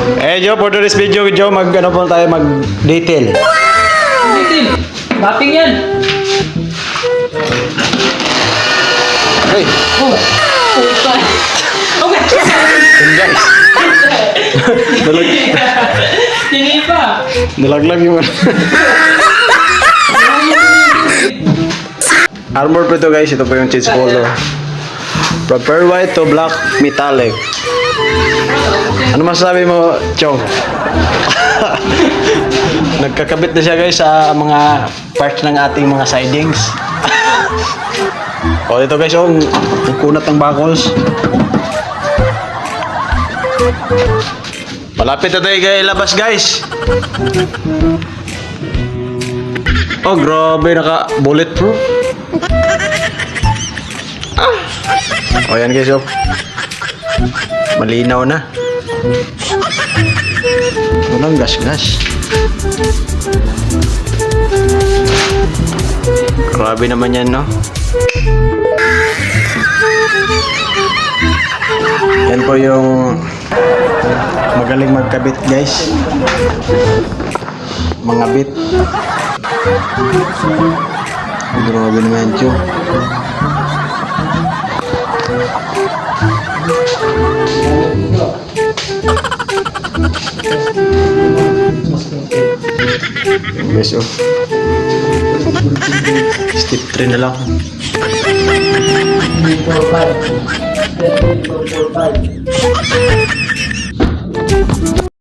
Joe, for today's video, Joe, ano po tayo, mag-detail. Detail. Mapping yan. Hey, Oh. Okay. yun guys. Hindi pa. Nalaglag yung armor po ito guys, ito po yung change color. From pearl white to black metallic. Ano masasabi mo, Chong? Nagkakabit na siya guys sa mga parts ng ating mga sidings. O dito guys, ang kunat ng buckles. Malapit na tayo ilabas guys. Oh grabe, naka bulletproof. O yan guys, oh. Malinaw na. Walang gas-gas. Grabe naman yan, no? Yan po yung magaling magkabit, guys. Mga bit. Grabe naman ito. Guys, oh. Step 3 na lang. 4, 5.